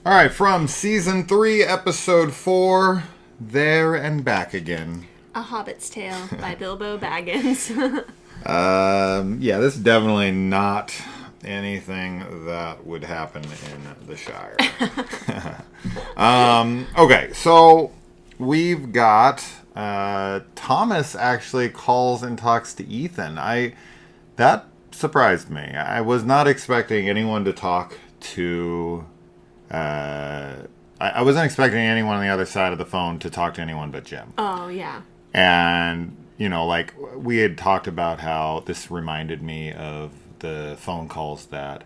All right, from season 3, episode 4, There and Back Again. A Hobbit's Tale by Bilbo Baggins. Yeah, this is definitely not anything that would happen in the Shire. Okay, so we've got Thomas actually calls and talks to Ethan. That surprised me. I was not expecting anyone to talk to... I wasn't expecting anyone on the other side of the phone to talk to anyone but Jim. Oh, yeah. And, you know, like, we had talked about how this reminded me of the phone calls that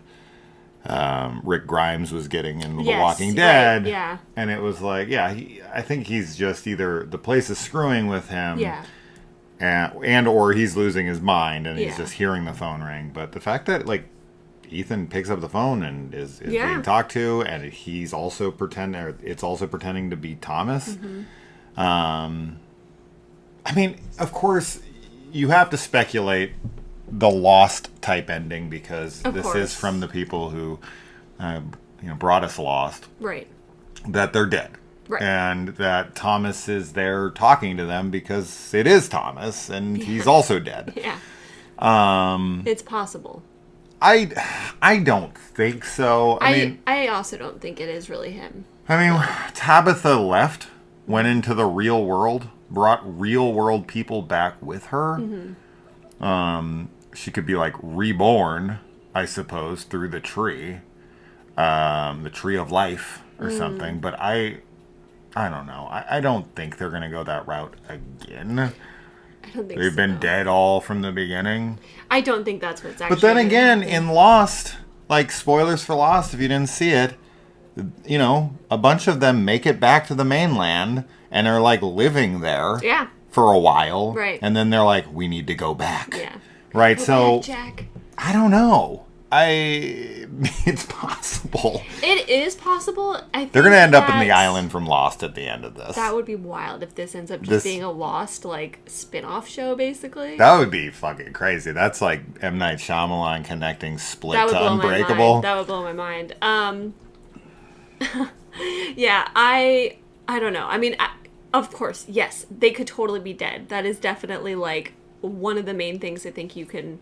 Rick Grimes was getting in The Walking Dead. Right, yeah. And it was like, yeah, I think he's just either the place is screwing with him. Yeah. And or he's losing his mind and he's just hearing the phone ring. But the fact that, like, Ethan picks up the phone and is being talked to, and he's also it's also pretending to be Thomas. Mm-hmm. I mean, of course, you have to speculate the Lost type ending because this is from the people who, brought us Lost. Right. That they're dead. Right. And that Thomas is there talking to them because it is Thomas, and he's also dead. Yeah. It's possible. I don't think so. I also don't think it is really him. I mean, Tabitha went into the real world, brought real world people back with her. Mm-hmm. She could be like reborn, I suppose, through the tree of life or something. But I don't know. I don't think they're going to go that route again. I don't think They've been dead all from the beginning. I don't think that's what's actually... But then again, in Lost, like, spoilers for Lost, if you didn't see it, you know, a bunch of them make it back to the mainland and are, like, living there for a while. Right. And then they're like, we need to go back. Yeah. Right, go back, Jack. I don't know. It's possible. It is possible. I think they're going to end up in the island from Lost at the end of this. That would be wild if this ends up just being a Lost, like, spin-off show, basically. That would be fucking crazy. That's like M. Night Shyamalan connecting Split to Unbreakable. That would blow my mind. Yeah, I don't know. I mean, of course, yes, they could totally be dead. That is definitely, like, one of the main things I think you can...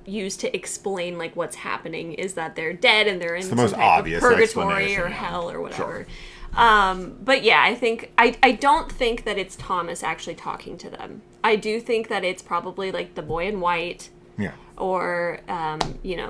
use to explain like what's happening is that they're dead and they're in some type of purgatory or hell or whatever. Sure. But yeah, I think I don't think that it's Thomas actually talking to them. I do think that it's probably like the boy in white, or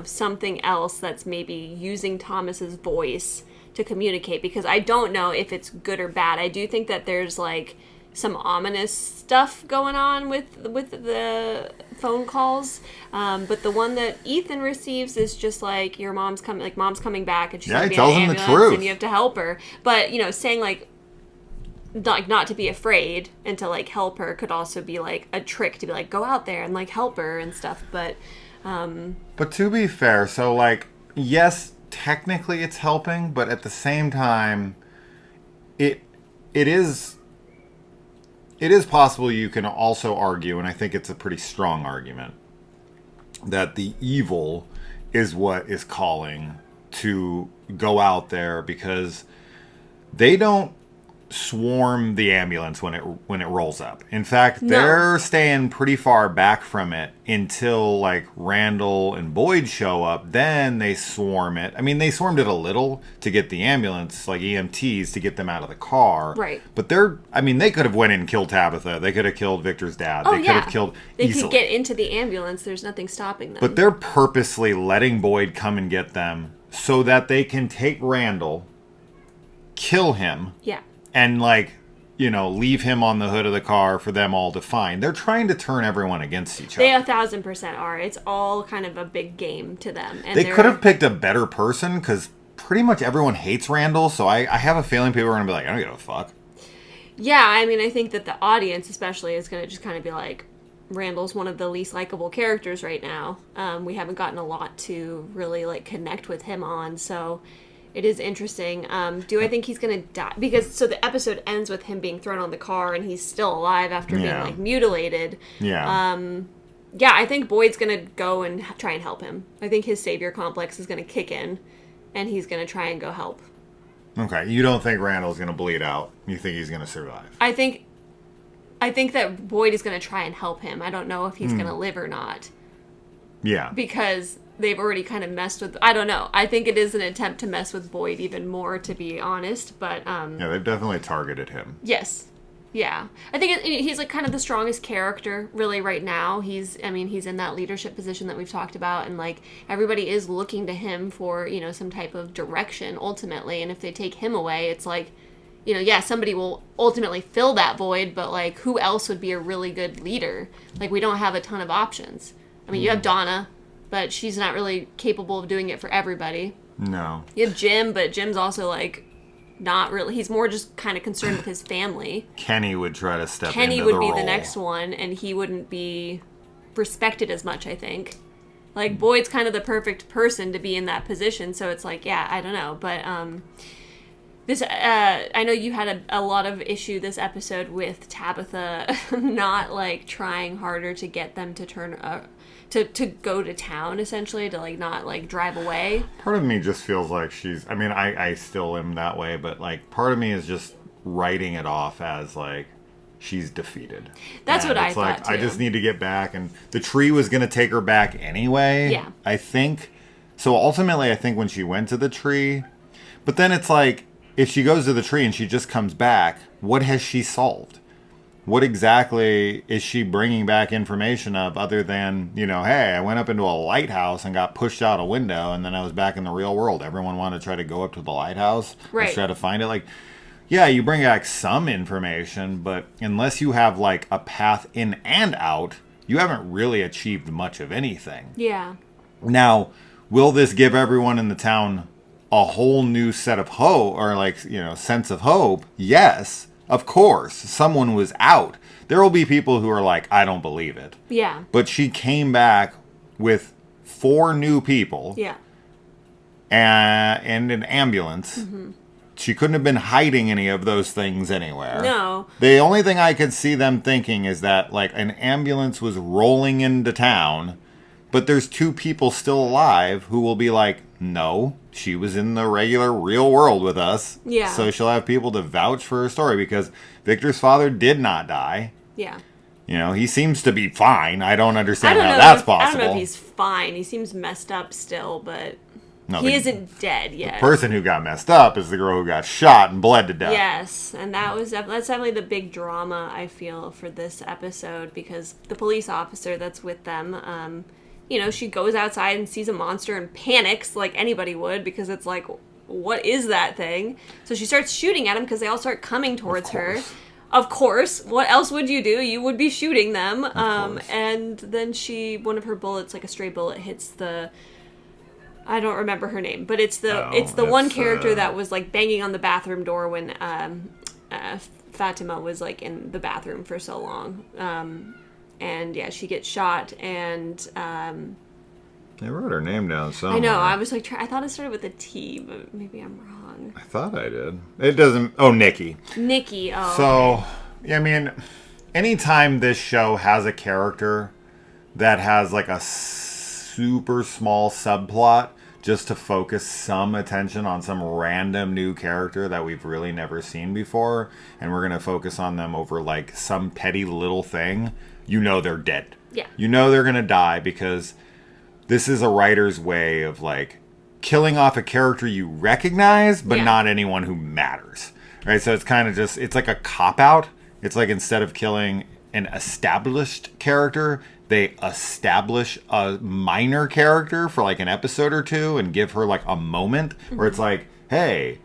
something else that's maybe using Thomas's voice to communicate. Because I don't know if it's good or bad. I do think that there's like some ominous stuff going on with the phone calls, but the one that Ethan receives is just like your mom's coming, like mom's coming back, and she's gonna be in an ambulance, and you have to help her. But saying like not to be afraid and to like help her could also be like a trick to be like go out there and like help her and stuff. But to be fair, so like yes, technically it's helping, but at the same time, it is. It is possible you can also argue, and I think it's a pretty strong argument, that the evil is what is calling to go out there because they don't swarm the ambulance when it rolls up. In fact, they're staying pretty far back from it until like Randall and Boyd show up. Then they swarm it. I mean, they swarmed it a little to get the ambulance, like EMTs, to get them out of the car. Right. But they could have went in and killed Tabitha. They could have killed Victor's dad. They could have killed They could get into the ambulance. There's nothing stopping them. But they're purposely letting Boyd come and get them so that they can take Randall, kill him. Yeah. And, like, leave him on the hood of the car for them all to find. They're trying to turn everyone against each other. They 1,000% are. It's all kind of a big game to them. And they could have picked a better person, because pretty much everyone hates Randall, so I have a feeling people are going to be like, I don't give a fuck. Yeah, I mean, I think that the audience especially is going to just kind of be like, Randall's one of the least likable characters right now. We haven't gotten a lot to really, like, connect with him on, so... It is interesting. Do I think he's going to die? Because, so the episode ends with him being thrown on the car and he's still alive after being, like, mutilated. Yeah. Yeah, I think Boyd's going to go and try and help him. I think his savior complex is going to kick in and he's going to try and go help. Okay, you don't think Randall's going to bleed out. You think he's going to survive. I think that Boyd is going to try and help him. I don't know if he's going to live or not. Yeah. Because they've already kind of messed with... I don't know. I think it is an attempt to mess with Boyd even more, to be honest. But, yeah, they've definitely targeted him. Yes. Yeah. I think he's like kind of the strongest character really right now. He's in that leadership position that we've talked about, and like everybody is looking to him for, you know, some type of direction ultimately. And if they take him away, it's like, you know, yeah, somebody will ultimately fill that void, but like who else would be a really good leader? Like we don't have a ton of options. I mean, you have Donna, but she's not really capable of doing it for everybody. No. You have Jim, but Jim's also like not really. He's more just kind of concerned with his family. Kenny would try to step into Kenny the would role. be the next one, and he wouldn't be respected as much, I think. Like, Boyd's kind of the perfect person to be in that position, so it's like, yeah, I don't know. But this, I know you had a lot of issue this episode with Tabitha not, like, trying harder to get them to turn to go to town, essentially, to, like, not, like, drive away. Part of me just feels like she's... I mean, I still am that way, but, like, part of me is just writing it off as, like, she's defeated. That's and what I it's like, thought, too. I just need to get back, and the tree was going to take her back anyway. Yeah. I think... So, ultimately, I think when she went to the tree... But then it's like, if she goes to the tree and she just comes back, what has she solved? What exactly is she bringing back information of other than, you know, hey, I went up into a lighthouse and got pushed out a window and then I was back in the real world. Everyone wanted to try to go up to the lighthouse and try to find it. Like, yeah, you bring back some information, but unless you have, like, a path in and out, you haven't really achieved much of anything. Yeah. Now, will this give everyone in the town a whole new set of hope, or, like, you know, sense of hope? Yes. Of course, someone was out. There will be people who are like, I don't believe it. Yeah. But she came back with 4 new people. Yeah. And an ambulance. Mm-hmm. She couldn't have been hiding any of those things anywhere. No. The only thing I could see them thinking is that, like, an ambulance was rolling into town, but there's 2 people still alive who will be like, no, she was in the regular real world with us. Yeah. So she'll have people to vouch for her story because Victor's father did not die. Yeah. You know, he seems to be fine. I don't understand how that's possible. I don't know if he's fine. He seems messed up still, but he isn't dead yet. The person who got messed up is the girl who got shot and bled to death. Yes, and that's definitely the big drama, I feel, for this episode, because the police officer that's with them, you know, she goes outside and sees a monster and panics like anybody would, because it's like, what is that thing? So she starts shooting at him because they all start coming towards her. Of course. What else would you do? You would be shooting them. And then one of her bullets, like a stray bullet, hits the... I don't remember her name, but it's the one character that was like banging on the bathroom door when Fatima was like in the bathroom for so long. And yeah, she gets shot, and They wrote her name down somewhere. I know. I was like, I thought it started with a T, but maybe I'm wrong. I thought I did. It doesn't. Oh, Nikki. Nikki. Oh. So, yeah, I mean, anytime this show has a character that has like a super small subplot, just to focus some attention on some random new character that we've really never seen before, and we're going to focus on them over like some petty little thing, you know they're dead. Yeah. You know they're going to die, because this is a writer's way of like killing off a character you recognize, but not anyone who matters. Right? So it's kind of just, it's like a cop-out. It's like instead of killing an established character, they establish a minor character for like an episode or two and give her like a moment where it's like, hey,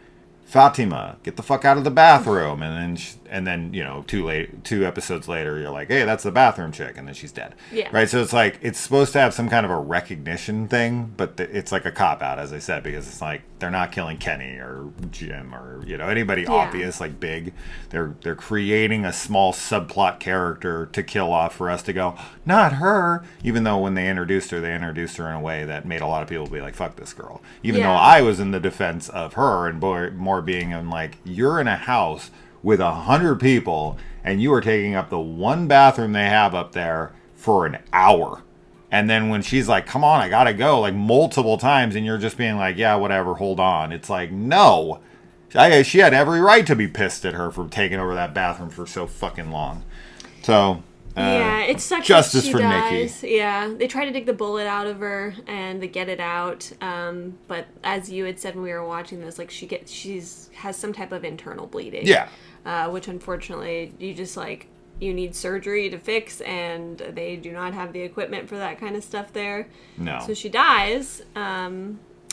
Fatima, get the fuck out of the bathroom. And then you know, 2 episodes later, you're like, hey, that's the bathroom chick. And then she's dead. Yeah. Right? So it's like, it's supposed to have some kind of a recognition thing, but it's like a cop-out, as I said, because it's like, they're not killing Kenny or Jim or, you know, anybody obvious, like big. They're creating a small subplot character to kill off for us to go, not her. Even though when they introduced her in a way that made a lot of people be like, fuck this girl. Even though I was in the defense of her and more being in like, you're in a house with 100 people and you are taking up the one bathroom they have up there for an hour. And then when she's like, come on, I gotta go, like multiple times, and you're just being like, yeah, whatever, hold on. It's like, no, She had every right to be pissed at her for taking over that bathroom for so fucking long. So, it sucks. Justice that she for dies. Nikki. Yeah, they try to dig the bullet out of her and they get it out. But as you had said when we were watching this, like she's has some type of internal bleeding. Yeah. Which unfortunately you need surgery to fix, and they do not have the equipment for that kind of stuff there. No. So she dies.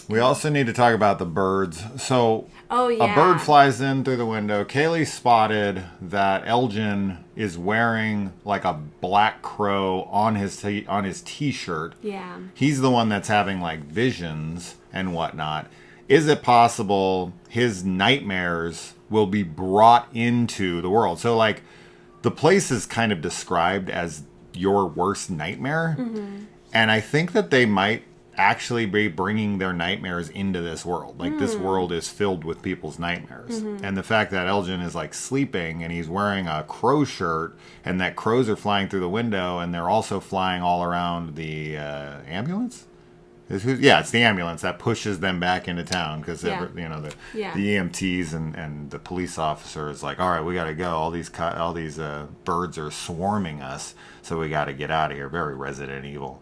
We also need to talk about the birds. So, a bird flies in through the window. Kaylee spotted that Elgin is wearing like a black crow on his t-shirt. Yeah. He's the one that's having like visions and whatnot. Is it possible his nightmares will be brought into the world? So, like, the place is kind of described as your worst nightmare. Mm-hmm. And I think that they might actually be bringing their nightmares into this world. Like, this world is filled with people's nightmares. Mm-hmm. And the fact that Elgin is, like, sleeping and he's wearing a crow shirt and that crows are flying through the window and they're also flying all around the ambulance? It's the ambulance that pushes them back into town because the EMTs and the police officer is like, all right, we got to go. All these birds are swarming us, so we got to get out of here. Very Resident Evil.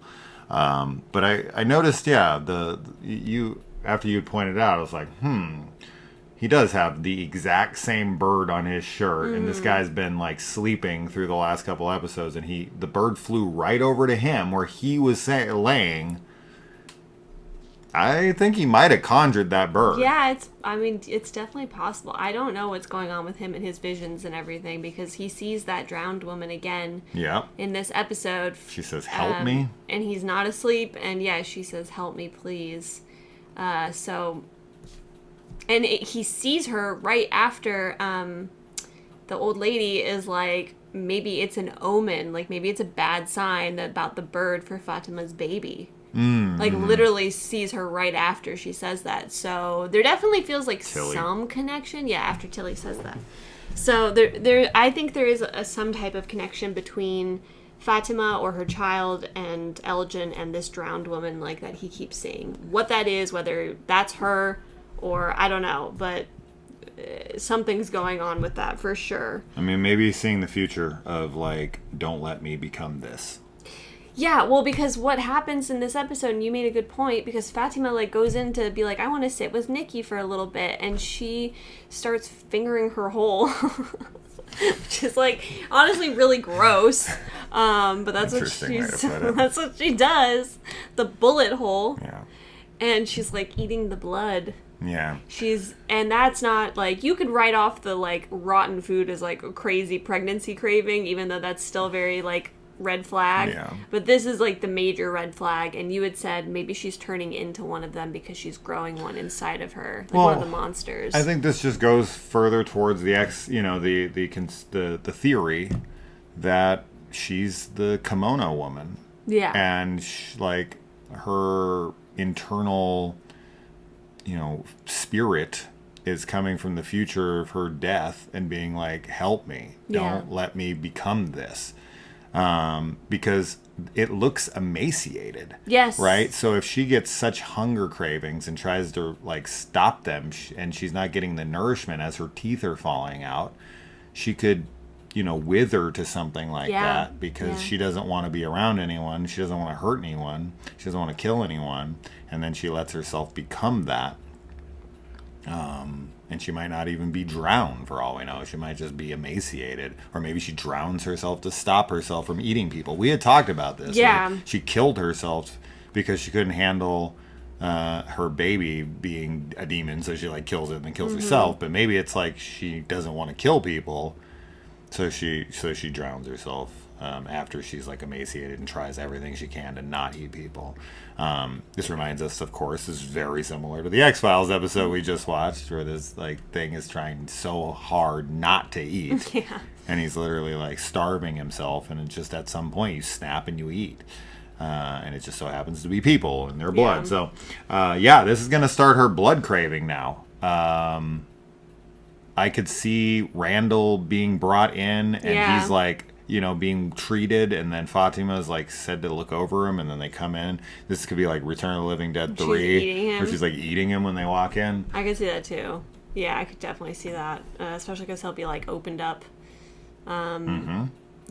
But I noticed, after you pointed out, I was like, he does have the exact same bird on his shirt, and this guy's been like sleeping through the last couple episodes, and the bird flew right over to him where he was laying. I think he might have conjured that bird. Yeah, it's definitely possible. I don't know what's going on with him and his visions and everything because he sees that drowned woman again. Yeah. In this episode. She says, "Help me." And he's not asleep, and she says, "Help me, please." He sees her right after the old lady is like, maybe it's an omen, like maybe it's a bad sign about the bird for Fatima's baby. Like, literally sees her right after she says that. So there definitely feels like Tilly. Some connection. Yeah, after Tilly says that. So there I think there is some type of connection between Fatima or her child and Elgin and this drowned woman, like, that he keeps seeing. What that is, whether that's her or I don't know, but something's going on with that for sure. I mean, maybe he's seeing the future of, like, don't let me become this. Yeah, well, because what happens in this episode, and you made a good point, because Fatima, like, goes in to be like, I want to sit with Nikki for a little bit, and she starts fingering her hole, which is, like, honestly really gross, but that's what she does, the bullet hole, and she's, like, eating the blood. Yeah. And that's not, like, you could write off the, like, rotten food as, like, a crazy pregnancy craving, even though that's still very, like, red flag. Yeah. But this is, like, the major red flag, and you had said maybe she's turning into one of them because she's growing one inside of her, like one of the monsters. I think this just goes further towards the theory that she's the kimono woman. Yeah. And like her internal spirit is coming from the future of her death and being like, help me, don't let me become this. Because it looks emaciated. Yes. Right? So if she gets such hunger cravings and tries to, like, stop them and she's not getting the nourishment as her teeth are falling out, she could, wither to something like that because she doesn't want to be around anyone. She doesn't want to hurt anyone. She doesn't want to kill anyone. And then she lets herself become that. And she might not even be drowned for all we know. She might just be emaciated. Or maybe she drowns herself to stop herself from eating people. We had talked about this. Yeah. Like, she killed herself because she couldn't handle her baby being a demon. So she, like, kills it and then kills herself. But maybe it's like she doesn't want to kill people. So she drowns herself after she's, like, emaciated and tries everything she can to not eat people. This reminds us, of course, is very similar to the X-Files episode we just watched, where this, like, thing is trying so hard not to eat. Yeah. And he's literally, like, starving himself, and it's just at some point you snap and you eat. And it just so happens to be people and their blood. So, this is going to start her blood craving now. I could see Randall being brought in, and he's, like, being treated, and then Fatima's, like, said to look over him, and then they come in. This could be like Return of the Living Dead 3, where she's, like, eating him when they walk in. I could see that too. Yeah, I could definitely see that, especially because he'll be like opened up.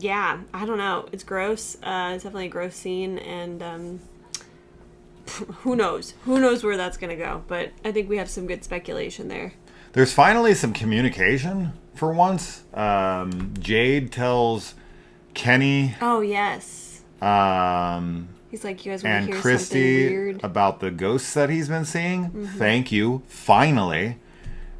Yeah, I don't know. It's gross. It's definitely a gross scene, and who knows? Who knows where that's gonna go? But I think we have some good speculation there. There's finally some communication for once. Jade tells Kenny. Oh yes. He's like, you guys want to And hear Christy something weird? about the ghosts that he's been seeing. Thank you. Finally.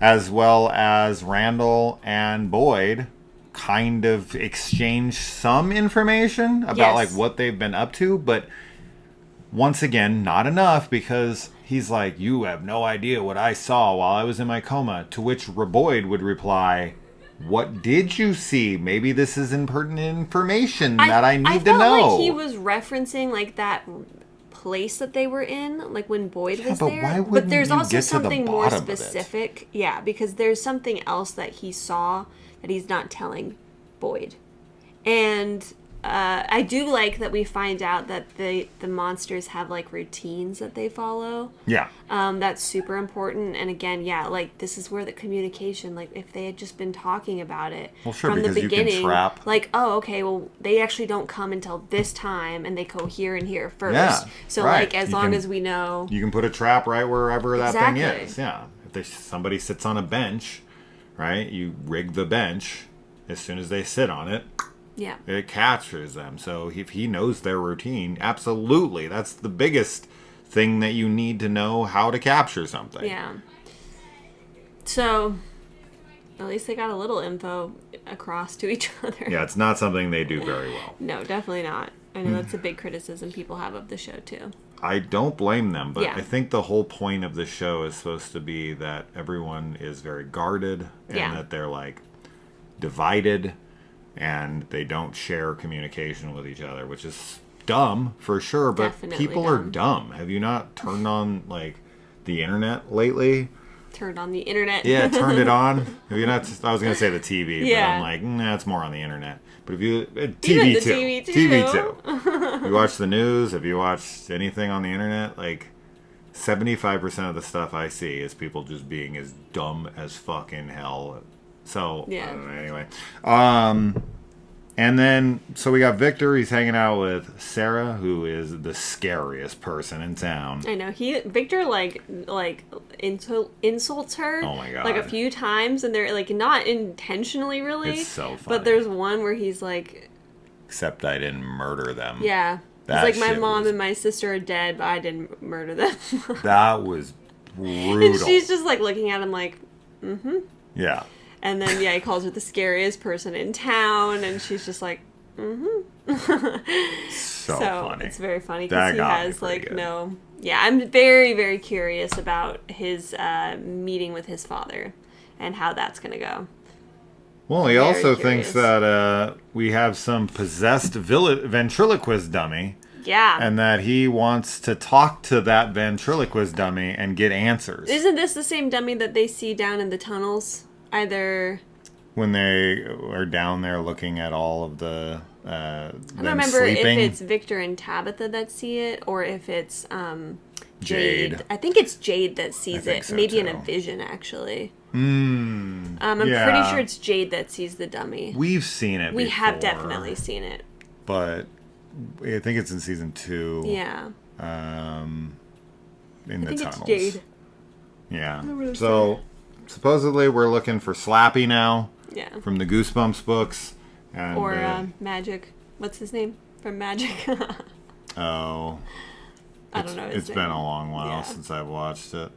As well as Randall and Boyd kind of exchange some information about like what they've been up to, but once again, not enough, because he's like, you have no idea what I saw while I was in my coma. To which Boyd would reply, what did you see? Maybe this is impertinent information that I need to know. I felt like he was referencing like that place that they were in, like when Boyd was but there. why wouldn't But there's you also get to the something more bottom of it? specific. Yeah, because there's something else that he saw that he's not telling Boyd. And I do like that we find out that the monsters have like routines that they follow. Yeah. That's super important. And again, yeah, like this is where the communication, like if they had just been talking about it from the beginning, you can trap. like, oh, okay, well, they actually don't come until this time and they go here and here first. Yeah, so right. like as long as we know. You can put a trap right wherever that thing Exactly. is. Yeah. If somebody sits on a bench, right, you rig the bench. As soon as they sit on it, Yeah. it captures them. So if he knows their routine, absolutely. That's the biggest thing that you need to know how to capture something. Yeah. So at least they got a little info across to each other. Yeah, it's not something they do very well. No, definitely not. I know that's a big criticism people have of the show too. I don't blame them, but Yeah. I think the whole point of the show is supposed to be that everyone is very guarded and that they're like divided and they don't share communication with each other, which is dumb for sure, but Definitely people are dumb. Have you not turned on like the internet lately? Turned on the internet. Yeah, turned it on. Have you not? I was gonna say the TV, Yeah. but I'm like, nah, it's more on the internet. But if you Even TV the too, TV too. TV too. You watch the news? Have you watched anything on the internet? Like 75% of the stuff I see is people just being as dumb as fucking hell. So I don't know, anyway. And then, so we got Victor. He's hanging out with Sarah, who is the scariest person in town. I know. Victor like insults her. Oh my God. Like a few times, and they're like not intentionally, really. It's so funny. But there's one where he's like, except I didn't murder them. yeah. That He's like, my shit mom was- and my sister are dead, but I didn't murder them. That was brutal. And she's just like looking at him like, Yeah. and then he calls her the scariest person in town, and she's just like, So funny. It's very funny That because he got me has pretty like good. no. Yeah, I'm very, very curious about his meeting with his father and how that's gonna go. Well, he Very also curious. thinks that we have some possessed ventriloquist dummy, Yeah. and that he wants to talk to that ventriloquist dummy and get answers. Isn't this the same dummy that they see down in the tunnels? Either When they are down there looking at all of the I them don't remember sleeping. if it's Victor and Tabitha that see it or if it's Jade. I think it's Jade that sees think it. so, Maybe in too. a vision, actually. Mm, I'm pretty sure it's Jade that sees the dummy. We've seen it. We have before, definitely seen it. but I think it's in season 2. Yeah. In I the think tunnels. it's Jade. Yeah. really So supposedly we're looking for Slappy now Yeah. from the Goosebumps books. And, Or Magic. What's his name from Magic? oh, I don't know his it's name. been a long while Yeah. since I've watched it.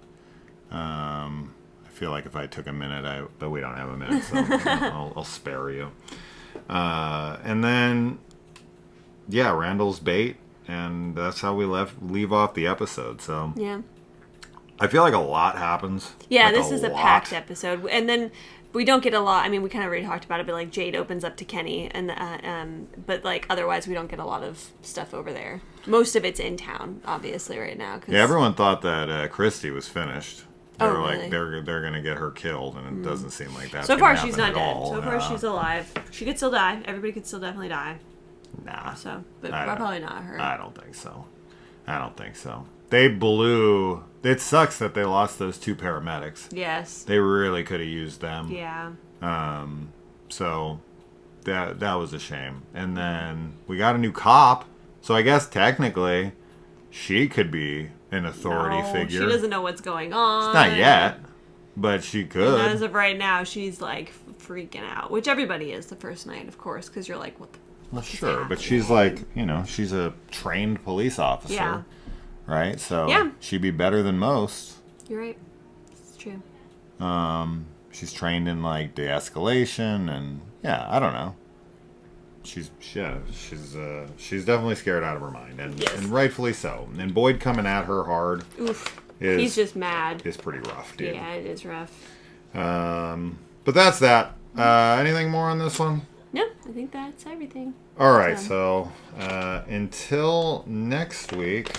I feel like if I took a minute, but we don't have a minute, so I'll spare you. And then, yeah, Randall's bait, and that's how we leave off the episode. So Yeah. I feel like a lot happens. Yeah, Like, this is a lot. packed episode. And then we don't get a lot. I mean, we kind of already talked about it, but like Jade opens up to Kenny, and but like otherwise we don't get a lot of stuff over there. Most of it's in town, obviously, right now. 'Cause Yeah, everyone thought that Christy was finished. They Oh, were like, really? they're gonna get her killed, and it doesn't seem like that. so far she's not dead. So far she's alive. She could still die. Everybody could still definitely die. Nah. So, but I don't- probably not her. I don't think so. they blew. It sucks that they lost those 2 paramedics. Yes. They really could have used them. Yeah. So that was a shame. And then we got a new cop. So I guess technically she could be an authority figure. She doesn't know what's going on. Not yet, but she could. And as of right now, she's like freaking out, which everybody is the first night, of course, because you're like, what the Well, sure, but she's like, she's a trained police officer. Yeah. Right? So she'd be better than most. You're right. It's true. She's trained in like de-escalation and I don't know. She's definitely scared out of her mind and rightfully so. And Boyd coming at her hard. Oof. He's just mad. It's pretty rough, dude. Yeah, it is rough. But that's that. Anything more on this one? No, I think that's everything. All right, so until next week,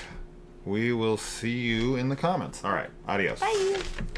we will see you in the comments. All right, adios. Bye.